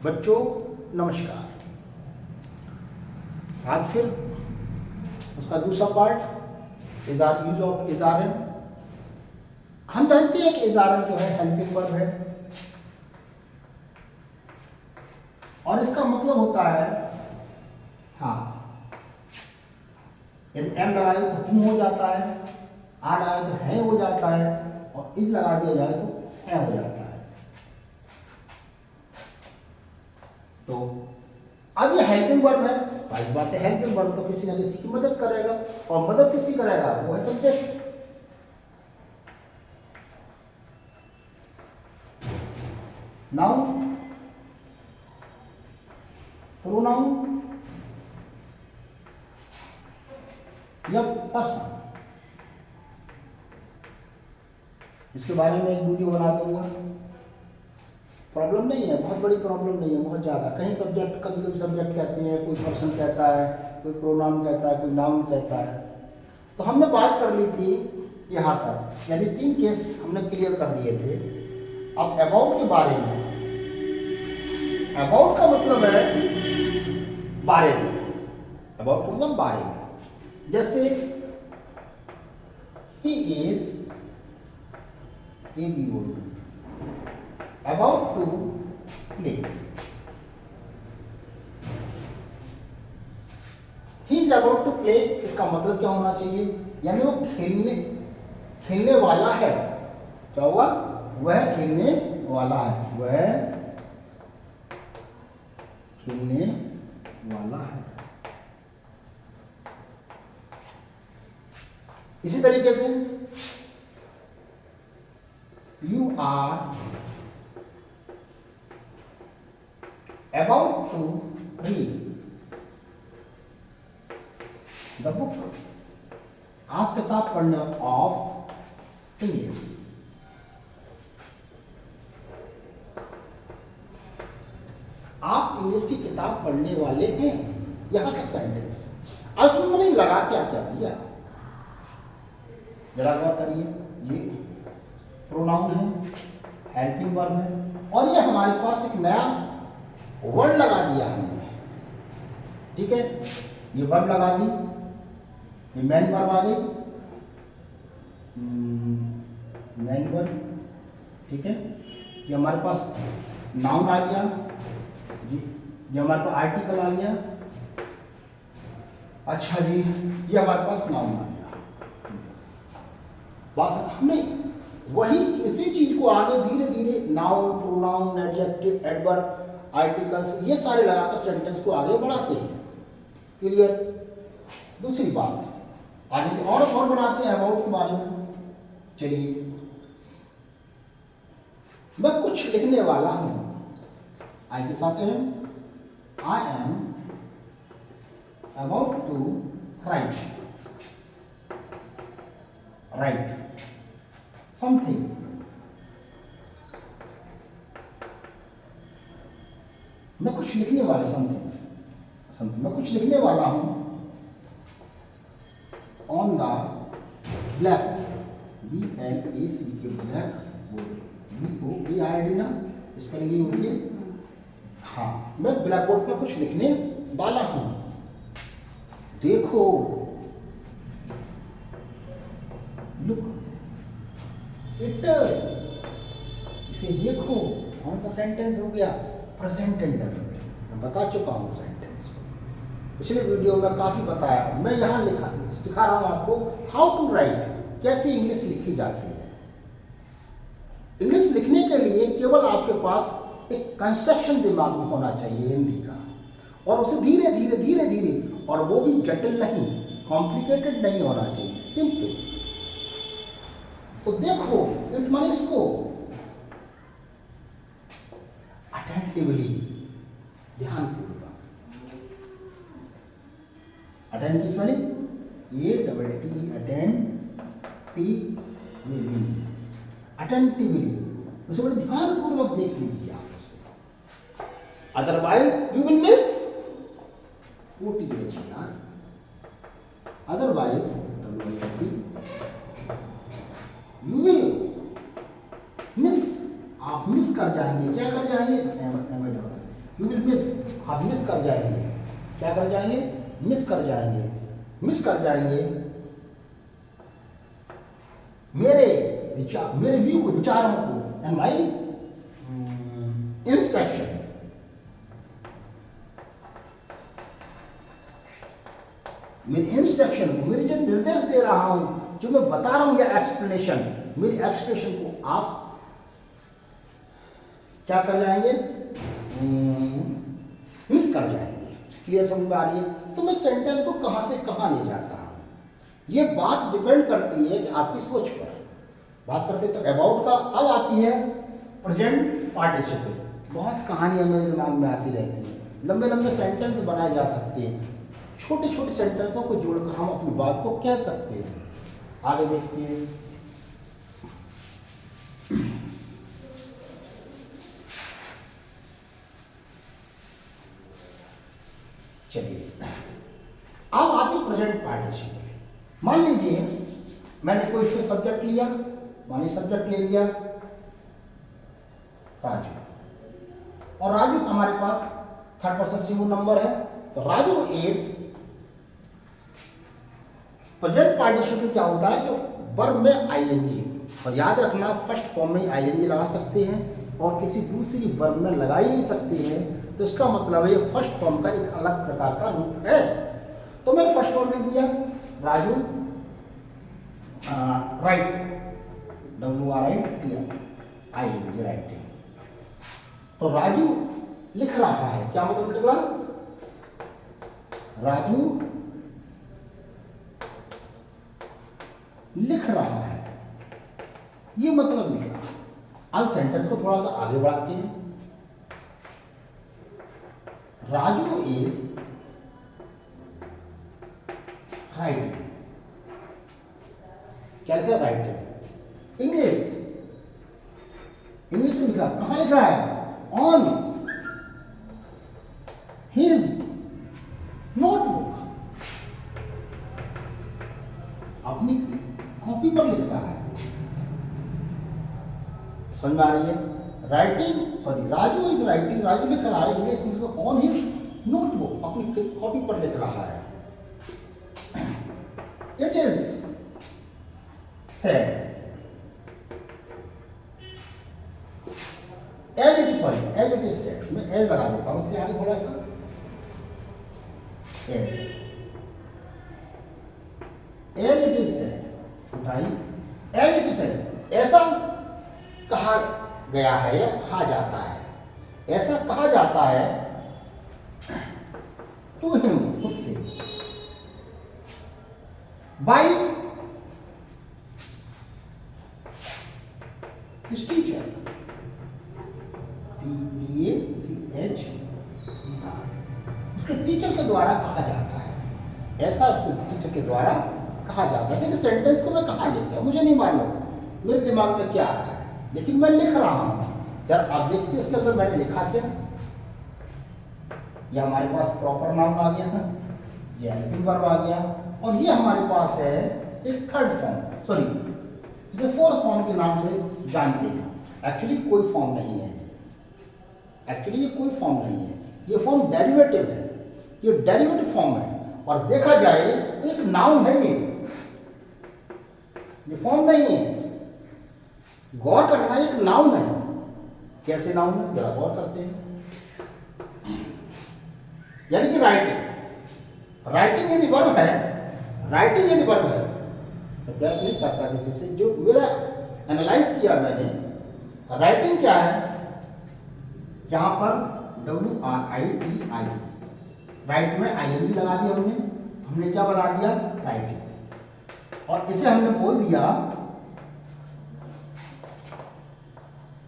बच्चों नमस्कार। आज फिर उसका दूसरा part use of is R N. हम जानते हैं कि इज आर एन जो है हेल्पिंग वर्ब है और इसका मतलब होता है हाँ, यदि एम लगाए तो हूं हो जाता है, आर लगाए तो है हो जाता है और इज लगा दिया जाए तो है हो जाता है। तो अब ये हेल्पिंग वर्ब है, सारी बातें हेल्पिंग वर्ब तो किसी ना किसी की मदद करेगा और मदद किसकी करेगा, वो है सब्जेक्ट। नाउन, प्रोनाउन या पर्सन, इसके बारे में एक वीडियो बना दूंगा। प्रॉब्लम नहीं है, बहुत बड़ी प्रॉब्लम नहीं है, बहुत ज़्यादा। कहीं सब्जेक्ट, कभी कभी सब्जेक्ट कहते हैं, कोई पर्सन कहता है, कोई प्रोनाउन कहता है, कोई नाउन कहता है। तो हमने बात कर ली थी यहाँ तक, यानी 3 केस हमने क्लियर कर दिए थे। अब अबाउट के बारे में, अबाउट का मतलब है बारे में, अबाउट का मतलब बारे में। जैसे he is about to play, he is about to play, इसका मतलब क्या होना चाहिए, यानी वो खेलने वाला है। क्या हुआ, वह खेलने वाला है, वह खेलने वाला है। इसी तरीके से you are about to read the book, आप किताब पढ़ने ऑफ इंग्लिश। आप इंग्लिश की किताब पढ़ने वाले हैं, यहां तक सेंटेंस। अब इसमें मैंने लगा क्या क्या दिया, जरा गौर करिए। ये प्रोनाउन है, हेल्पिंग वर्ब है और ये हमारे पास एक नया वर्ड लगा दिया हमने। ठीक है, ये वर्ब लगा दी, ये मैन वर्ब आ गई, मैन वर्ब। ठीक है, ये हमारे पास नाउन आ गया जी, ये हमारे पास आर्टिकल आ गया। अच्छा जी, ये हमारे पास नाउन आ गया। बस हमने वही इसी चीज को आगे धीरे धीरे noun, pronoun, adjective, adverb, articles, ये सारे लगाकर सेंटेंस को आगे बढ़ाते हैं। क्लियर। दूसरी बात, आगे और बनाते हैं अबाउट के बारे में। चलिए, मैं कुछ लिखने वाला हूं। आई के साथ हैं, I am about to write something. मैं कुछ लिखने वाला समथिंग, मैं कुछ लिखने वाला हूं ऑन द ब्लैक, BLAC के ब्लैक बोर्ड, BOARD ना, इस पर ये होती है। हाँ, मैं ब्लैक बोर्ड पर कुछ लिखने वाला हूं। देखो, लुक इट, इसे देखो। कौन सा सेंटेंस हो गया, प्रेजेंट इंडेफिनिट। मैं बता चुका हूं सेंटेंस, पिछले वीडियो में काफी बताया। मैं यहां सिखा रहा हूं आपको हाउ टू राइट, कैसे इंग्लिश लिखी जाती है। इंग्लिश लिखने के लिए केवल आपके पास एक कंस्ट्रक्शन दिमाग में होना चाहिए हिंदी का, और उसे धीरे धीरे धीरे धीरे, और वो भी जटिल नहीं, कॉम्प्लिकेटेड नहीं होना चाहिए, सिंपल। तो देखो, इट माने इसको अटेंटिवली, ध्यानपूर्वक। अटेंट किस माने, ATT, अटेंटिवली, उसे बड़े ध्यानपूर्वक देख लीजिए आप उसे। Otherwise you will miss, OTHER, otherwise WIC, you will miss, आप मिस कर जाएंगे। क्या कर जाएंगे, यू विल मिस, आप मिस कर जाएंगे। क्या कर जाएंगे? मिस कर जाएंगे। मिस कर जाएंगे मेरे विचार, मेरे व्यू को, विचारों को, एंड माई इंस्ट्रक्शन। मेरी इंस्ट्रक्शन को, मेरी जो निर्देश दे रहा हूं, जो मैं बता रहा हूं, या एक्सप्लेनेशन, मेरी एक्सप्रेशन को आप क्या कर जाएंगे? मिस कर जाएंगे। क्लियर समझ में आ रही है? तो मैं सेंटेंस को कहां से कहां ले जाता हूं, ये बात डिपेंड करती है कि आपकी सोच पर। बात करते तो अबाउट का, अब आती है प्रेजेंट पार्टिसिपल। बहुत कहानियां मेरे दिमाग में आती रहती हैं। लंबे लंबे सेंटेंस बनाए जा सकते हैं, छोटे छोटे सेंटेंसों को जोड़कर हम अपनी बात को कह सकते हैं। आगे देखते हैं। चलिए, अब आती प्रेजेंट पार्टिसिपल। मान लीजिए मैंने कोई फिर सब्जेक्ट लिया, मानिए सब्जेक्ट ले लिया राजू, और राजू हमारे पास थर्ड पर्सन सिंगुलर नंबर है, तो राजू इज। प्रेजेंट पार्टिसिपल क्या होता है? जो वर्ब में आईएनजी, और याद रखना फर्स्ट फॉर्म में आईएनजी लगा सकते हैं और किसी दूसरी वर्ब में लगा ही नहीं सकते हैं, तो इसका मतलब है ये फर्स्ट फॉर्म का एक अलग प्रकार का रूप है। तो मैंने फर्स्ट फॉर्म लिख दिया, राजू राइट, WRITING, राइटिंग। तो राजू लिख रहा है, क्या मतलब निकला? राजू लिख रहा है, ये मतलब निकला। अब सेंटेंस को थोड़ा सा आगे बढ़ाते हैं। राजू इज राइटिंग, क्या लिखा? राइटिंग। इंग्लिश, इंग्लिश में लिखा, कहां लिख रहा है? ऑन हिज नोटबुक, अपनी कॉपी पर लिख रहा है। समझ में आ रही है? Writing, sorry, Raju is writing, Raju लिख रहा है इंग्लिश में, ऑन हिज नोटबुक, अपनी कॉपी पर लिख रहा है। It is said, as it is, sorry, as it is said, मैं एज लगा देता हूं इससे आगे थोड़ा सा, एज इट इज सेड, उठाई, एज इट इज सेड, ऐसा कहा गया है या कहा जाता है, ऐसा कहा जाता है टू हिम, उससे, बाय हिज टीचर, TACHER, उसके टीचर के द्वारा कहा जाता है, ऐसा उसके टीचर के द्वारा कहा जाता है। देखिए सेंटेंस को मैं कहाँ ले गया मुझे नहीं मालूम, मेरे दिमाग में क्या आ रहा है, लेकिन मैं लिख रहा हूँ। जब आप देखते हैं इसके अंदर मैंने लिखा क्या, ये हमारे पास प्रॉपर नाउन आ गया, ये हेल्पिंग वर्ब आ गया, और ये हमारे पास है एक थर्ड फॉर्म, सॉरी जिसे फोर्थ फॉर्म के नाम से जानते हैं। एक्चुअली कोई फॉर्म नहीं है, एक्चुअली ये कोई फॉर्म नहीं है, ये फॉर्म डेरिवेटिव है, ये डेरिवेटिव फॉर्म है, और देखा जाए तो एक नाउन है, ये फॉर्म नहीं है। गौर करना, एक नाउन है। कैसे नाउन है, जरा गौर करते हैं। यानी कि राइटिंग, राइटिंग यदि वर्ब है, राइटिंग यदि वर्ब है, मैं बहस नहीं करता किसी से, जो मेरा एनालाइज किया मैंने, राइटिंग क्या है, यहां पर WRITI, राइट में ING लगा दिया हमने क्या बना दिया, राइटिंग, और इसे हमने बोल दिया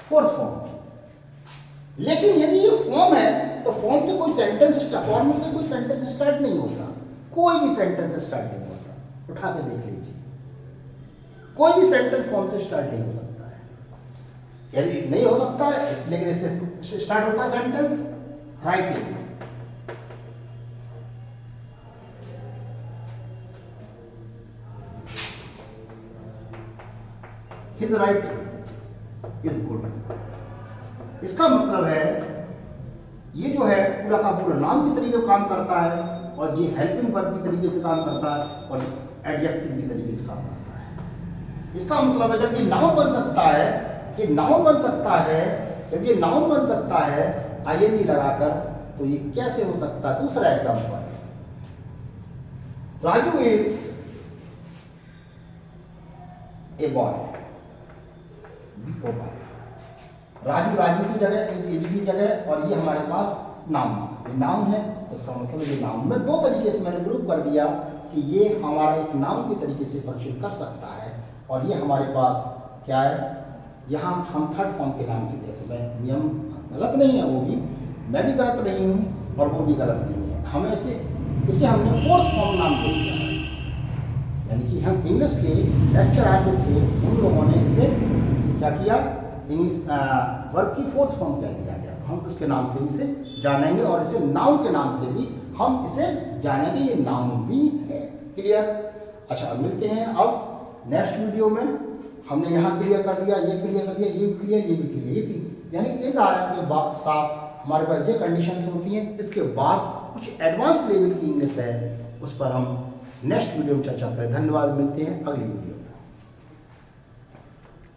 फोर्थ फॉर्म। लेकिन यदि ये फॉर्म है तो फॉर्म से कोई सेंटेंस, फॉर्म से कोई सेंटेंस स्टार्ट नहीं होता, कोई भी सेंटेंस स्टार्ट नहीं होता। उठा के देख लीजिए, कोई भी सेंटेंस फॉर्म से स्टार्ट नहीं हो सकता है। यदि नहीं हो सकता है इसलिए इससे स्टार्ट होता है sentence writing. His writing is good, इसका मतलब है ये जो है पूरा का पूरा नाउन की तरीके से काम करता है, और ये हेल्पिंग वर्ब की तरीके से काम करता है, और एडजेक्टिव की तरीके से काम करता है। इसका मतलब है जब ये नाउन बन सकता है, ये नाउन बन सकता है, जब ये नाउन बन सकता है आईएनजी लगाकर, तो ये कैसे हो सकता है? दूसरा example, Raju is a boy, Raju Raju की जगह, एज की जगह, और ये हमारे पास नाउन, ये नाउन है, तो इसका मतलब ये नाउन में दो तरीके से मैंने प्रूव कर दिया कि ये हमारा एक नाउन के तरीके से फंक्शन कर सकता है, और ये हमारे पास क्या है, यहाँ हम थर्ड फॉर्म के नाम से, जैसे मैं नियम गलत नहीं है, वो भी मैं भी गलत नहीं हूँ और वो भी गलत नहीं है, हमें इसे हमने फोर्थ फॉर्म नाम दे दिया है। यानी कि हम इंग्लिश के लेक्चरर जो थे उन लोगों ने इसे क्या किया, इंग्लिश वर्ब की फोर्थ फॉर्म कह दिया गया, तो हम उसके नाम से इसे जानेंगे, और इसे नाउन के नाम से भी हम इसे जानेंगे, ये नाउन भी है। क्लियर? अच्छा, मिलते हैं अब नेक्स्ट वीडियो में। हमने यहाँ क्लियर कर दिया, ये क्लियर कर दिया, ये भी क्लियर, ये भी क्लियर, ये भी, यानी कि इस आरएन के बाद साथ हमारे पास ये कंडीशंस होती हैं। इसके बाद कुछ एडवांस लेवल की इंग्लिश है, उस पर हम नेक्स्ट वीडियो में चर्चा करें। धन्यवाद, मिलते हैं अगली वीडियो में।